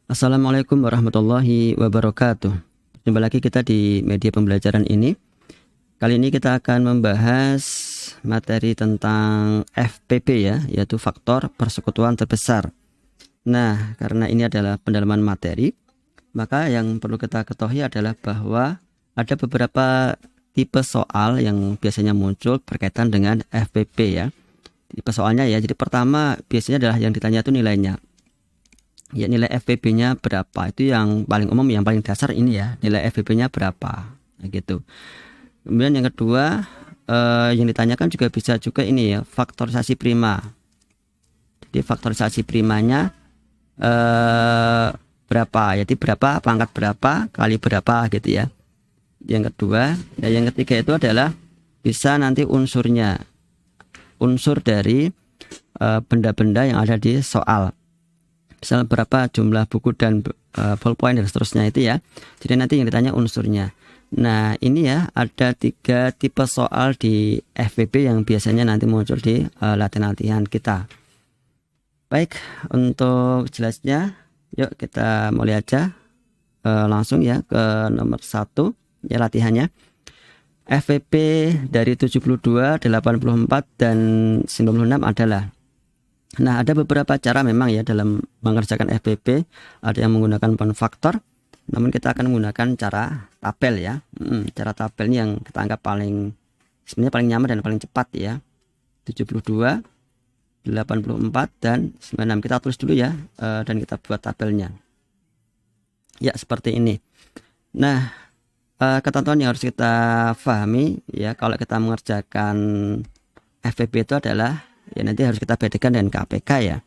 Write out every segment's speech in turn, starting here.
Assalamualaikum warahmatullahi wabarakatuh. Jumpa lagi kita di media pembelajaran ini. Kali ini kita akan membahas materi tentang FPP ya, yaitu faktor persekutuan terbesar. Nah, karena ini adalah pendalaman materi, maka yang perlu kita ketahui adalah bahwa ada beberapa tipe soal yang biasanya muncul berkaitan dengan FPP ya. Tipe soalnya ya, jadi pertama biasanya adalah yang ditanya itu nilainya. Ya, nilai FPP-nya berapa, itu yang paling umum, yang paling dasar ini ya, nilai FPP-nya berapa, nah, gitu. Kemudian yang kedua, yang ditanyakan juga bisa juga ini ya, faktorisasi prima. Jadi faktorisasi primanya berapa, jadi berapa pangkat berapa kali berapa gitu ya. Yang kedua, dan yang ketiga itu adalah bisa nanti unsurnya, unsur dari benda-benda yang ada di soal. Misal berapa jumlah buku dan ballpoint dan seterusnya itu ya. Jadi nanti yang ditanya unsurnya. Nah ini ya, ada 3 tipe soal di FPP yang biasanya nanti muncul di latihan-latihan kita. Baik, untuk jelasnya yuk kita mulai aja langsung ya ke nomor 1 ya, latihannya. FPP dari 72, 84 dan 96 adalah. Nah, ada beberapa cara memang ya dalam mengerjakan FPP. Ada yang menggunakan faktor, namun kita akan menggunakan cara tabel ya. Cara tabel ini yang kita anggap sebenarnya paling nyaman dan paling cepat ya. 72, 84 dan 96. Kita tulis dulu ya, dan kita buat tabelnya. Ya, seperti ini. Nah, ketentuan yang harus kita pahami ya kalau kita mengerjakan FPP itu adalah ya, nanti harus kita bedakan dengan KPK ya,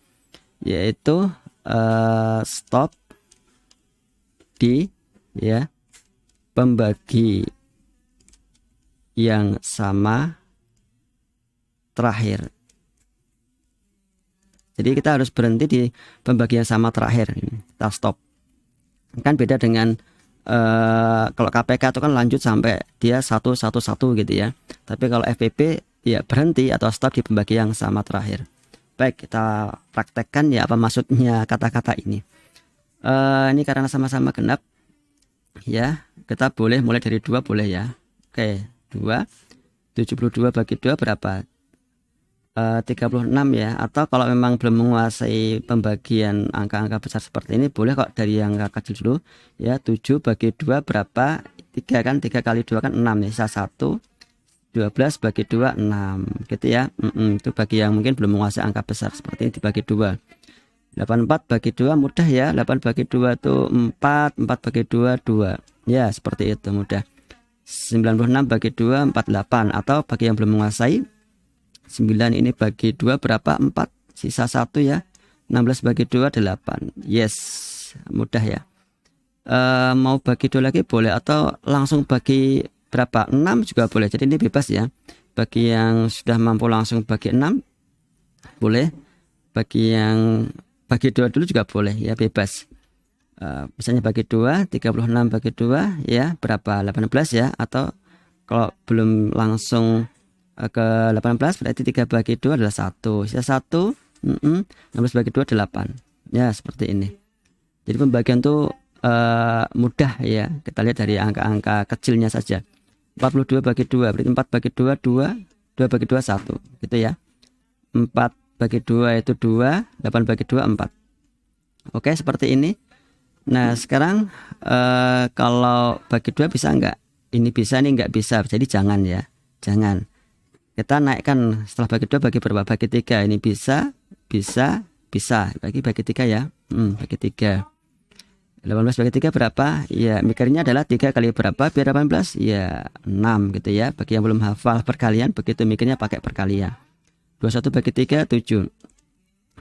yaitu stop di ya pembagi yang sama terakhir. Jadi kita harus berhenti di pembagi yang sama terakhir, kita stop. Kan beda dengan kalau KPK itu kan lanjut sampai dia 111 gitu ya. Tapi kalau FPP ya berhenti atau stop di pembagi yang sama terakhir. Baik, kita praktekkan ya apa maksudnya kata-kata ini. Ini karena sama-sama genap ya, kita boleh mulai dari 2 boleh ya. Oke, 2, 72 bagi 2 berapa? 36 ya. Atau kalau memang belum menguasai pembagian angka-angka besar seperti ini, boleh kok dari yang kecil dulu ya. 7 bagi 2 berapa? 3 kan, 3 kali 2 kan 6 ya, sisa 1. 12 bagi 2 6 gitu ya. Itu bagi yang mungkin belum menguasai angka besar seperti ini, dibagi 2. 84 bagi 2 mudah ya. 8 bagi 2 itu 4, 4 bagi 2 2 ya, seperti itu mudah. 96 bagi 2 48. Atau bagi yang belum menguasai, 9 ini bagi 2 berapa? 4, sisa 1 ya. 16 bagi 2 8. Yes, mudah ya. Mau bagi 2 lagi boleh, atau langsung bagi berapa? 6 juga boleh. Jadi ini bebas ya. Bagi yang sudah mampu langsung bagi 6 boleh. Bagi yang bagi 2 dulu juga boleh ya, bebas. Misalnya bagi 2, 36 bagi 2 ya berapa? 18 ya. Atau kalau belum langsung ke 18 berarti 3 bagi 2 adalah 1. Sisa 1, 16 bagi 2 8. Ya, seperti ini. Jadi pembagian tuh mudah ya. Kita lihat dari angka-angka kecilnya saja. 42 bagi 2 berarti 4 bagi 2 2, 2 bagi 2 1 gitu ya. 4 bagi 2 itu 2, 8 bagi 2 4. Oke, seperti ini. Nah, sekarang kalau bagi 2 bisa enggak? Ini bisa, ini enggak bisa. Jadi jangan ya. Jangan. Kita naikkan setelah bagi 2 bagi berapa? Bagi 3. Ini bisa, bisa, bisa. Bagi 3 ya. Bagi 3. 18 bagi 3 berapa? Ya, mikirnya adalah 3 kali berapa biar 18? Ya, 6 gitu ya. Bagi yang belum hafal perkalian, begitu mikirnya pakai perkalian. 21 bagi 3 7.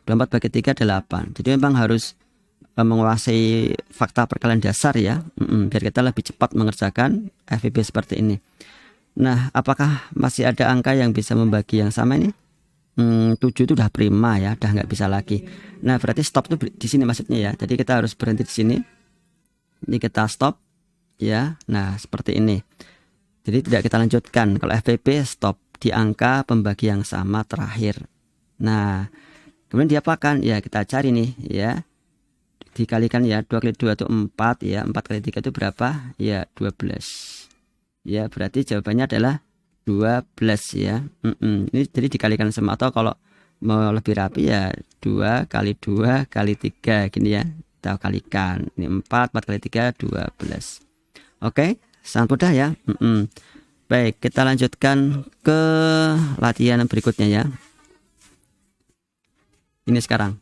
24 bagi 3 8. Jadi memang harus menguasai fakta perkalian dasar ya. Biar kita lebih cepat mengerjakan FPP seperti ini. Nah, apakah masih ada angka yang bisa membagi yang sama ini? 7 itu udah prima ya, udah nggak bisa lagi. Nah, berarti stop tuh di sini maksudnya ya. Jadi kita harus berhenti di sini. Ini kita stop ya. Nah, seperti ini. Jadi tidak kita lanjutkan. Kalau FPP stop di angka pembagi yang sama terakhir. Nah, kemudian diapakan? Ya, kita cari nih ya. dikalikan ya, 2 kali 2 itu 4 ya, 4 kali 3 itu berapa ya, 12 ya, berarti jawabannya adalah 12 ya. Ini jadi dikalikan semua, atau kalau mau lebih rapi ya 2 kali 2 kali 3 gini ya, kita kalikan ini 4 kali 3 12. Oke, sangat mudah ya. Baik, kita lanjutkan ke latihan berikutnya ya. Ini sekarang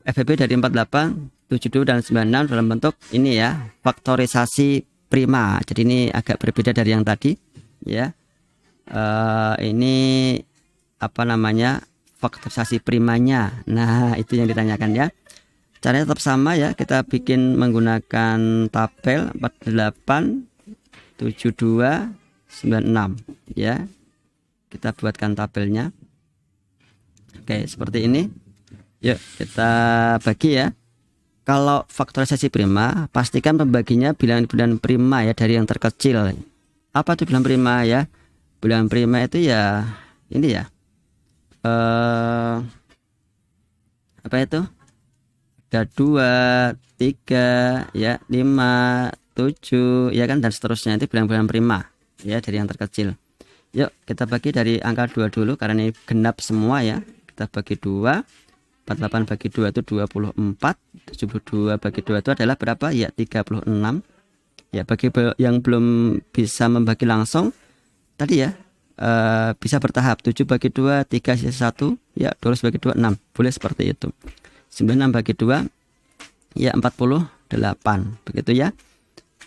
FVP dari 48, 72 dan 96 dalam bentuk ini ya, faktorisasi prima. Jadi ini agak berbeda dari yang tadi ya. Ini apa namanya, faktorisasi primanya. Nah, itu yang ditanyakan ya. Caranya tetap sama ya, kita bikin menggunakan tabel 48, 72, 96 ya. Kita buatkan tabelnya. Oke, seperti ini. Yuk kita bagi ya. Kalau faktorisasi prima, pastikan pembaginya bilangan-bilangan prima ya, dari yang terkecil. Apa itu bilangan prima ya? Bilangan prima itu ya ini ya, apa itu, ada 2, 3 ya, 5, 7 ya kan, dan seterusnya. Itu bilangan-bilangan prima ya, dari yang terkecil. Yuk kita bagi dari angka 2 dulu, karena ini genap semua ya. Kita bagi 2, 48 bagi 2 itu 24, 72 bagi 2 itu adalah berapa ya, 36 ya. Bagi yang belum bisa membagi langsung tadi ya, bisa bertahap, 7 bagi 2 3 sisa 1 ya, 12 bagi 2 6, boleh seperti itu. 96 bagi 2 ya 48, begitu ya.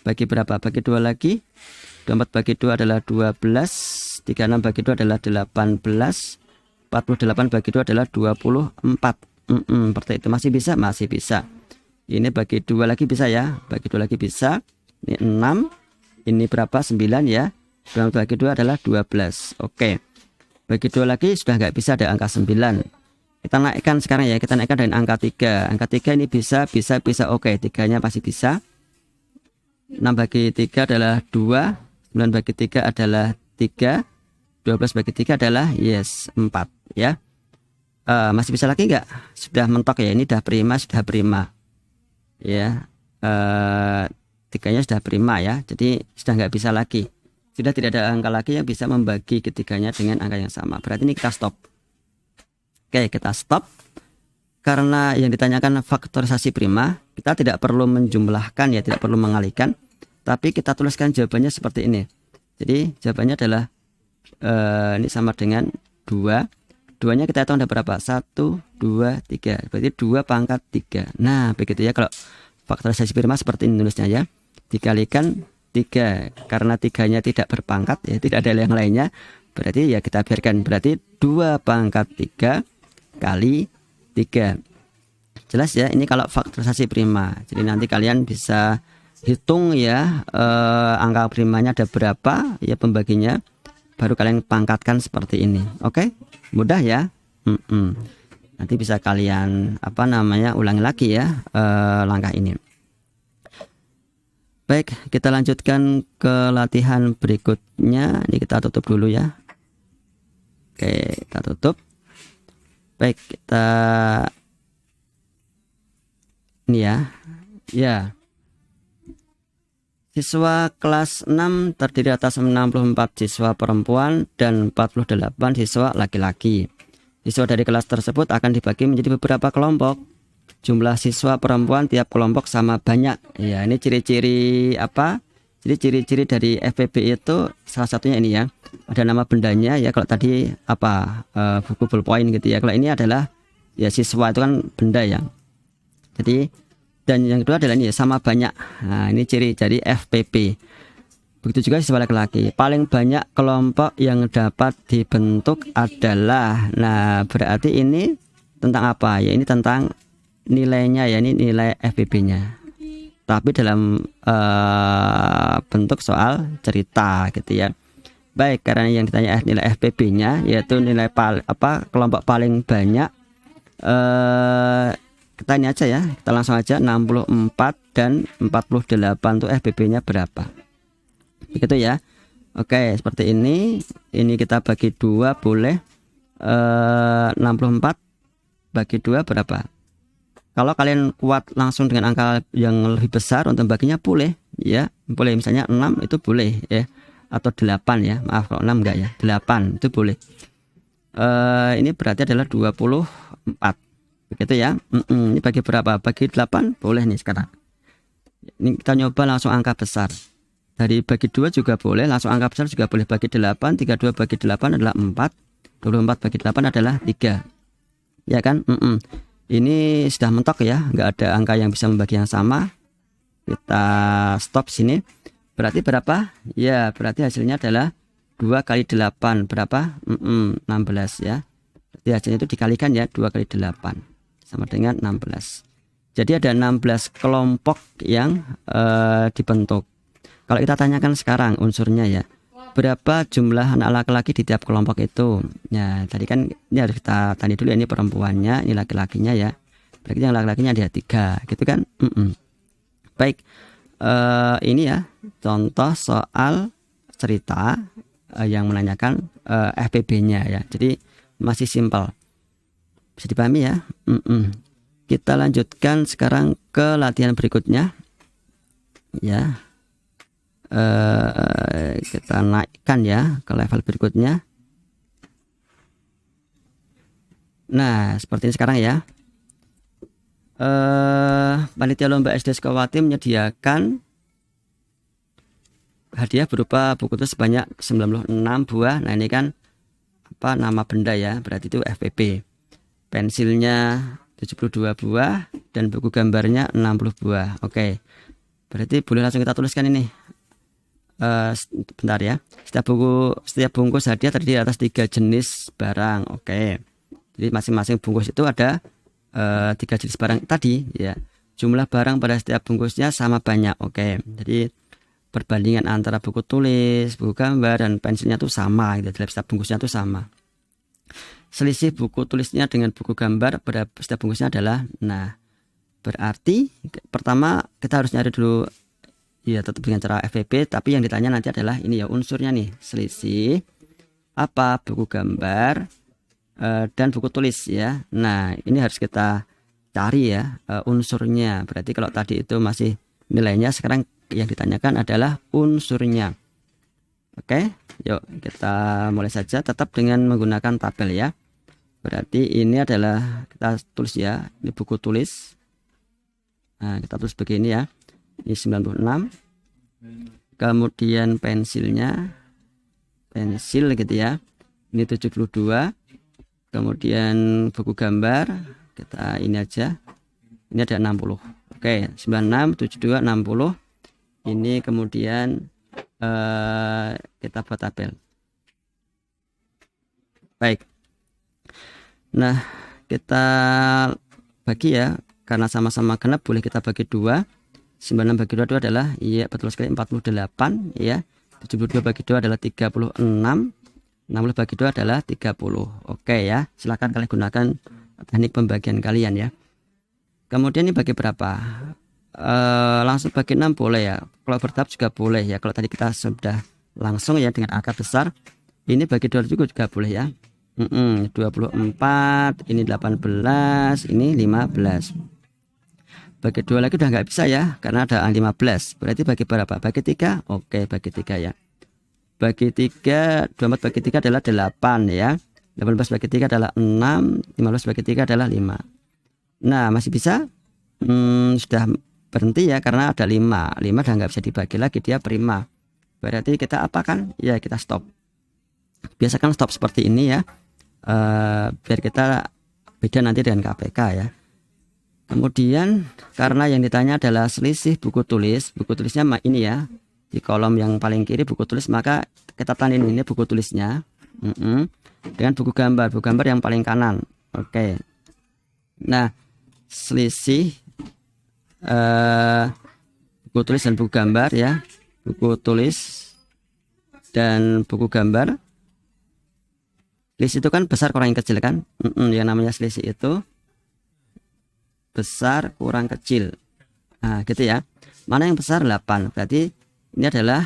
Bagi berapa, bagi 2 lagi, 24 bagi 2 adalah 12, 36 bagi 2 adalah 18, 48 bagi 2 adalah 24. Seperti itu. Masih bisa, masih bisa. Ini bagi 2 lagi bisa ya, bagi 2 lagi bisa. Ini 6, ini berapa, 9 ya. 2 bagi 2 adalah 12. Oke, bagi 2 lagi sudah nggak bisa, ada angka 9. Kita naikkan sekarang ya, kita naikkan dengan angka 3. Angka 3 ini bisa. Oke, 3-nya pasti bisa. 6 bagi 3 adalah 2, 9 bagi 3 adalah 3, 12 bagi 3 adalah 4 ya. Masih bisa lagi nggak? Sudah mentok ya, ini sudah prima ya. 3-nya sudah prima ya, jadi sudah nggak bisa lagi, sudah tidak ada angka lagi yang bisa membagi ketiganya dengan angka yang sama. Berarti ini kita stop. Oke, kita stop. Karena yang ditanyakan faktorisasi prima, kita tidak perlu menjumlahkan ya, tidak perlu mengalikan, tapi kita tuliskan jawabannya seperti ini. Jadi jawabannya adalah ini sama dengan 2. 2-nya kita hitung ada berapa? 1, 2, 3. Berarti 2 pangkat 3. Nah, begitu ya. Kalau faktorisasi prima seperti ini nulisnya ya. Dikalikan 3. Karena 3-nya tidak berpangkat ya, tidak ada yang lainnya. Berarti ya kita biarkan. Berarti 2 pangkat 3 kali 3. Jelas ya, ini kalau faktorisasi prima. Jadi nanti kalian bisa hitung ya, angka primanya ada berapa ya, pembaginya, baru kalian pangkatkan seperti ini. Oke, mudah ya. Nanti bisa kalian ulangi lagi ya langkah ini. Baik, kita lanjutkan ke latihan berikutnya. Ini kita tutup dulu ya. Oke, kita tutup. Baik, kita ini ya. Siswa kelas 6 terdiri atas 64 siswa perempuan dan 48 siswa laki-laki. Siswa dari kelas tersebut akan dibagi menjadi beberapa kelompok. Jumlah siswa perempuan tiap kelompok sama banyak. Ya, ini ciri-ciri apa? Jadi ciri-ciri dari FVP itu salah satunya ini ya. Ada nama bendanya ya. Kalau tadi buku ballpoint gitu ya. Kalau ini adalah ya siswa, itu kan benda ya. Jadi, dan yang kedua adalah ini ya, sama banyak. Nah, ini ciri dari FPP. Begitu juga siswa laki-laki. Paling banyak kelompok yang dapat dibentuk adalah, nah berarti ini tentang apa ya? Ini tentang nilainya ya, ini nilai FPP-nya. Tapi dalam bentuk soal cerita gitu ya. Baik, karena yang ditanya nilai FPP-nya yaitu nilai kelompok paling banyak. Kita ini aja ya, kita langsung aja 64 dan 48 tuh FPP-nya berapa. Begitu ya. Oke, seperti ini. Ini kita bagi 2 boleh. 64 bagi 2 berapa? Kalau kalian kuat langsung dengan angka yang lebih besar untuk baginya boleh ya, boleh misalnya 6 itu boleh ya, atau 8 ya, maaf kalau 6 enggak ya, 8 itu boleh. Ini berarti adalah 24 begitu ya. Ini bagi berapa? Bagi 8 boleh nih sekarang. Ini kita nyoba langsung angka besar. Dari bagi 2 juga boleh, langsung angka besar juga boleh. Bagi 8, 32 bagi 8 adalah 4, 24 bagi 8 adalah 3 ya kan. Ini sudah mentok ya, nggak ada angka yang bisa membagi yang sama. Kita stop sini. Berarti berapa? Ya, berarti hasilnya adalah 2 kali 8 berapa? 16 ya. Berarti hasilnya itu dikalikan ya, 2 kali 8 sama dengan 16. Jadi ada 16 kelompok yang dibentuk. Kalau kita tanyakan sekarang unsurnya ya, berapa jumlah anak laki-laki di tiap kelompok itu? Ya, tadi kan ini harus kita tanya dulu, ini perempuannya, ini laki-lakinya ya. Berarti yang laki-lakinya ada 3, gitu kan? Baik, ini ya contoh soal cerita yang menanyakan FPB-nya ya. Jadi masih simpel, bisa dipahami ya. Kita lanjutkan sekarang ke latihan berikutnya ya. Kita naikkan ya ke level berikutnya. Nah, seperti ini sekarang ya. Panitia lomba SD Sukawati menyediakan hadiah berupa buku tulis sebanyak 96 buah. Nah, ini kan apa nama benda ya, berarti itu FPP. Pensilnya 72 buah dan buku gambarnya 60 buah. Oke. Berarti boleh langsung kita tuliskan ini. Bentar ya. Setiap bungkus hadiah terdiri atas 3 jenis barang. Oke. Jadi masing-masing bungkus itu ada 3 jenis barang tadi ya. Jumlah barang pada setiap bungkusnya sama banyak. Oke. Jadi perbandingan antara buku tulis, buku gambar dan pensilnya itu sama gitu. Dalam setiap bungkusnya itu sama. Selisih buku tulisnya dengan buku gambar pada setiap bungkusnya adalah, nah berarti pertama kita harus nyari dulu ya, tetap dengan cara FPP, tapi yang ditanya nanti adalah ini ya unsurnya nih, selisih apa buku gambar dan buku tulis ya. Nah ini harus kita cari ya unsurnya. Berarti kalau tadi itu masih nilainya, sekarang yang ditanyakan adalah unsurnya. Oke, yuk kita mulai saja, tetap dengan menggunakan tabel ya. Berarti ini adalah kita tulis ya, ini buku tulis. Nah kita tulis begini ya, ini 96. Kemudian pensilnya, pensil gitu ya, ini 72. Kemudian buku gambar kita ini aja, ini ada 60. Oke, 96, 72, 60. Ini kemudian kita buat tabel. Baik. Nah, kita bagi ya, karena sama-sama genap boleh kita bagi 2. 96 bagi 2 adalah, iya betul sekali, 48 ya. 72 bagi 2 adalah 36. 60 bagi 2 adalah 30. Oke ya, silakan kalian gunakan teknik pembagian kalian ya. Kemudian ini bagi berapa? Langsung bagi 6 boleh ya. Kalau bertahap juga boleh ya. Kalau tadi kita sudah langsung ya dengan angka besar, ini bagi 2 juga boleh ya. 24, ini 18, ini 15. Bagi 2 lagi udah nggak bisa ya, karena ada 15. Berarti bagi berapa? Bagi 3. Oke, bagi 3 ya. Bagi 3, 24 bagi 3 adalah 8 ya. 18 bagi 3 adalah 6, 15 bagi 3 adalah 5. Nah, masih bisa? Sudah berhenti ya, karena ada 5. 5 udah nggak bisa dibagi lagi, dia prima. Berarti kita apakan? Ya, kita stop. Biasakan stop seperti ini ya. Biar kita beda nanti dengan KPK ya. Kemudian karena yang ditanya adalah selisih buku tulis, buku tulisnya ini ya, di kolom yang paling kiri buku tulis, maka kita tanding ini buku tulisnya dengan buku gambar yang paling kanan. Oke. Nah, selisih buku tulis dan buku gambar ya, buku tulis dan buku gambar. Selisih itu kan besar kurang yang kecil kan? Yang namanya selisih itu besar kurang kecil. Nah, gitu ya. Mana yang besar? 8. Berarti ini adalah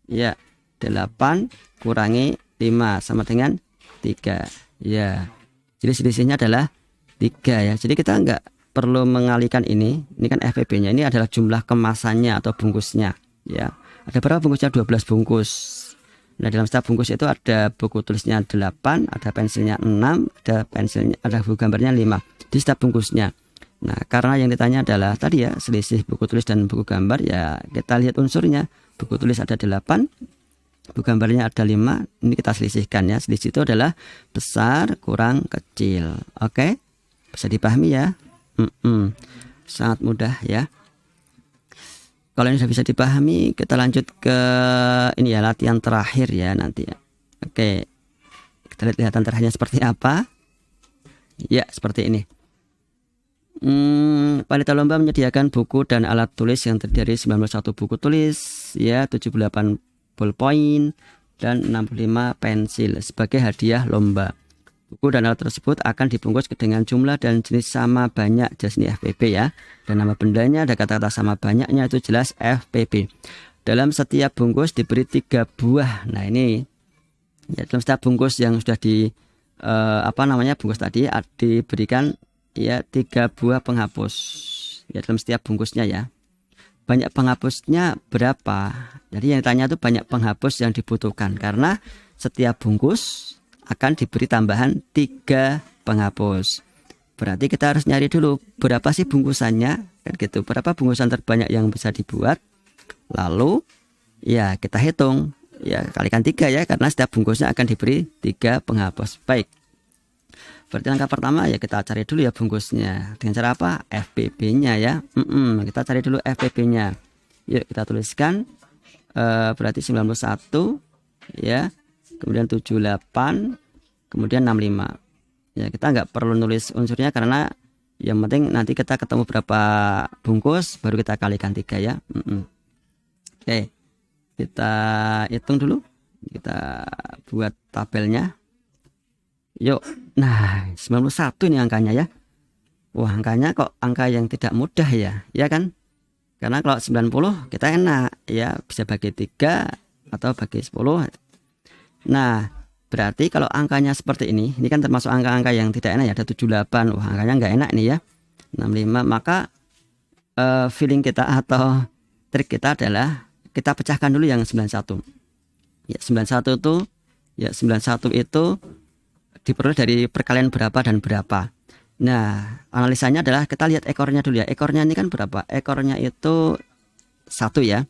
ya 8 kurangi 5 sama dengan 3. Ya. Jadi selisihnya adalah 3 ya. Jadi kita enggak perlu mengalihkan ini kan FPB-nya, ini adalah jumlah kemasannya atau bungkusnya ya. Ada berapa bungkusnya? 12 bungkus. Nah, dalam setiap bungkus itu ada buku tulisnya 8, ada pensilnya 6, ada buku gambarnya 5 di setiap bungkusnya. Nah, karena yang ditanya adalah tadi ya, selisih buku tulis dan buku gambar, ya kita lihat unsurnya. Buku tulis ada 8, buku gambarnya ada 5, ini kita selisihkan ya. Selisih itu adalah besar kurang kecil. Oke, bisa dipahami ya. Sangat mudah ya. Kalau ini sudah bisa dipahami, kita lanjut ke ini ya, latihan terakhir ya nanti ya. Oke, kita lihat latihan terakhirnya seperti apa. Ya, seperti ini. Panitia lomba menyediakan buku dan alat tulis yang terdiri 91 buku tulis ya, 78 ballpoint dan 65 pensil sebagai hadiah lomba. Buku dan alat tersebut akan dibungkus dengan jumlah dan jenis sama banyak, jelas ini FPB ya. Dan nama bendanya ada kata-kata sama banyaknya, itu jelas FPB. Dalam setiap bungkus diberi 3 buah. Nah, ini ya, dalam setiap bungkus yang sudah bungkus tadi diberikan ya 3 buah penghapus ya dalam setiap bungkusnya ya. Banyak penghapusnya berapa? Jadi yang ditanya itu banyak penghapus yang dibutuhkan, karena setiap bungkus akan diberi tambahan 3 penghapus. Berarti kita harus nyari dulu berapa sih bungkusannya kan gitu, berapa bungkusan terbanyak yang bisa dibuat. Lalu ya kita hitung ya, kalikan 3 ya, karena setiap bungkusnya akan diberi 3 penghapus. Baik. Berarti langkah pertama ya kita cari dulu ya bungkusnya. Dengan cara apa? FPB-nya ya. Kita cari dulu FPB-nya. Yuk kita tuliskan. Berarti 91 ya. Kemudian 78. Kemudian 65. Ya, kita nggak perlu nulis unsurnya karena yang penting nanti kita ketemu berapa bungkus baru kita kalikan 3 ya. Oke. Kita hitung dulu. Kita buat tabelnya. Yuk, nah 91 ini angkanya ya. Wah, angkanya kok angka yang tidak mudah ya, ya kan? Karena kalau 90 kita enak ya, bisa bagi 3 atau bagi 10. Nah, berarti kalau angkanya seperti ini kan termasuk angka-angka yang tidak enak ya, ada 78. Wah, angkanya nggak enak nih ya. 65, maka feeling kita atau trik kita adalah kita pecahkan dulu yang 91. Ya, 91 itu diperoleh dari perkalian berapa dan berapa. Nah, analisanya adalah kita lihat ekornya dulu ya. Ekornya ini kan berapa? Ekornya itu 1 ya.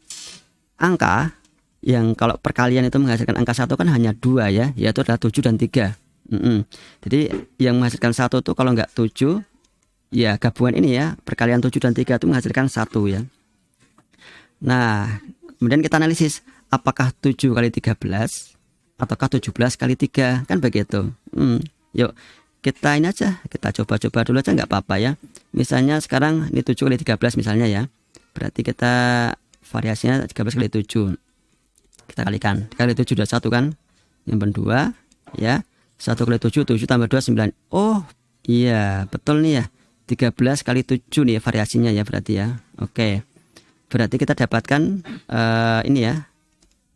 Angka yang kalau perkalian itu menghasilkan angka 1 kan hanya 2 ya, yaitu adalah 7 dan 3. Jadi yang menghasilkan 1 itu kalau enggak 7 ya, gabungan ini ya, perkalian 7 dan 3 itu menghasilkan 1 ya. Nah, kemudian kita analisis apakah 7 kali 13 ataukah 17 kali 3, kan begitu. Yuk kita ini aja, kita coba-coba dulu aja, nggak apa-apa ya. Misalnya sekarang ini 7 kali 13 misalnya ya, berarti kita variasinya 13 kali 7, kita kalikan 3 kali 7 udah 1 kan, yang 2 ya, 1 kali 7, 7 tambah 2 9. Oh iya betul nih ya, 13 kali 7 nih variasinya ya berarti ya. Oke, berarti kita dapatkan ini ya,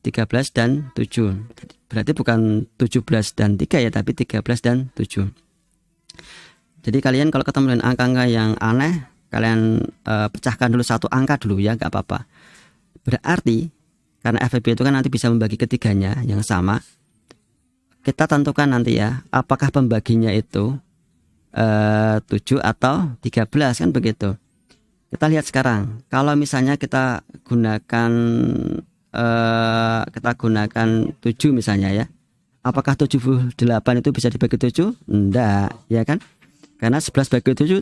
13 dan 7. Berarti bukan 17 dan 3 ya, tapi 13 dan 7. Jadi kalian kalau ketemu dengan angka-angka yang aneh, kalian pecahkan dulu satu angka dulu ya, nggak apa-apa. Berarti karena FPB itu kan nanti bisa membagi ketiganya yang sama, kita tentukan nanti ya, apakah pembaginya itu 7 atau 13 kan begitu. Kita lihat sekarang, kalau misalnya kita gunakan 7 misalnya ya, apakah 78 itu bisa dibagi 7? Enggak ya kan, karena 11 bagi 7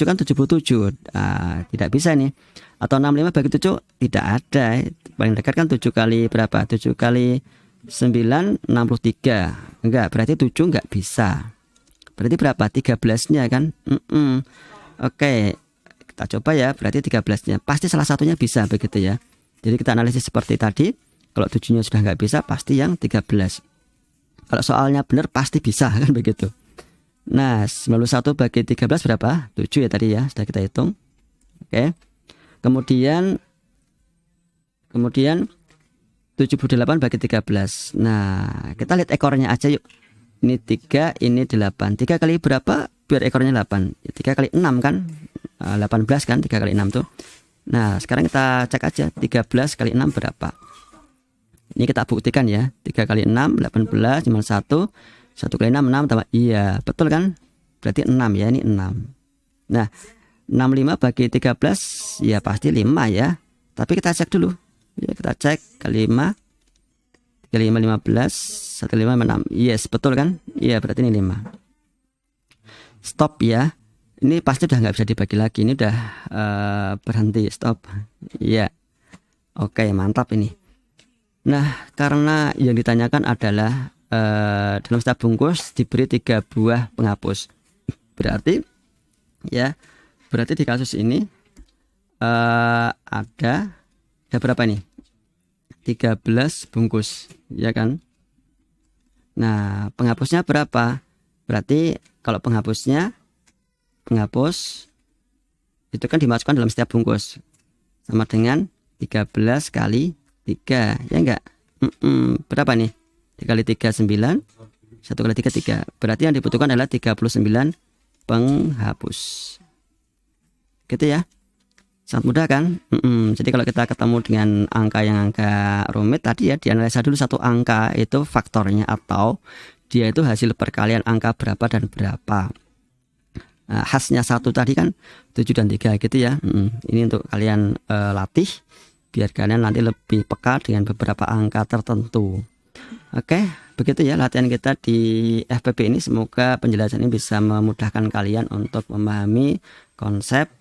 kan 77. Tidak bisa nih. Atau 65 bagi 7 tidak ada, paling dekat kan 7 kali berapa, 7 kali 9 63. Enggak, berarti 7 enggak bisa. Berarti berapa? 13 nya kan. Oke, kita coba ya, berarti 13 nya pasti salah satunya bisa begitu ya. Jadi kita analisis seperti tadi. Kalau 7-nya sudah nggak bisa, pasti yang 13. Kalau soalnya benar pasti bisa kan begitu. Nah, 91 bagi 13 berapa? 7 ya tadi ya, sudah kita hitung. Oke. Kemudian 78 bagi 13. Nah, kita lihat ekornya aja yuk. Ini 3, ini 8. 3 kali berapa? biar ekornya 8. 3 kali 6 kan 18 kan, 3 kali 6 tuh. Nah sekarang kita cek aja 13 kali 6 berapa. Ini kita buktikan ya. 3 kali 6 18 cuma 1 kali 6 6 tambah. Iya betul kan, berarti 6 ya, ini 6. Nah 65 bagi 13 ya pasti 5 ya. Tapi kita cek dulu ya, kita cek kali 5 kali 5 15 1 kali 5 6. Yes betul kan, iya berarti ini 5. Stop ya, ini pasti udah nggak bisa dibagi lagi, ini udah berhenti, stop ya. Oke mantap ini. Nah karena yang ditanyakan adalah dalam setiap bungkus diberi 3 buah penghapus, berarti ya, berarti di kasus ini ada berapa nih, 13 bungkus ya kan. Nah penghapusnya berapa, berarti kalau penghapus itu kan dimasukkan dalam setiap bungkus sama dengan 13 kali 3 ya enggak. Berapa nih, 3 kali 3 9, 1 kali 3 3, berarti yang dibutuhkan adalah 39 penghapus gitu ya. Sangat mudah kan. Jadi kalau kita ketemu dengan angka yang agak rumit tadi ya, dianalisa dulu satu angka itu faktornya atau dia itu hasil perkalian angka berapa dan berapa. Nah, khasnya 1 tadi kan 7 dan 3 gitu ya. Ini untuk kalian latih biar kalian nanti lebih peka dengan beberapa angka tertentu. Oke, begitu ya latihan kita di FPP ini. Semoga penjelasan ini bisa memudahkan kalian untuk memahami konsep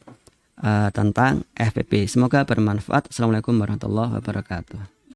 tentang FPP. Semoga bermanfaat. Assalamualaikum warahmatullahi wabarakatuh.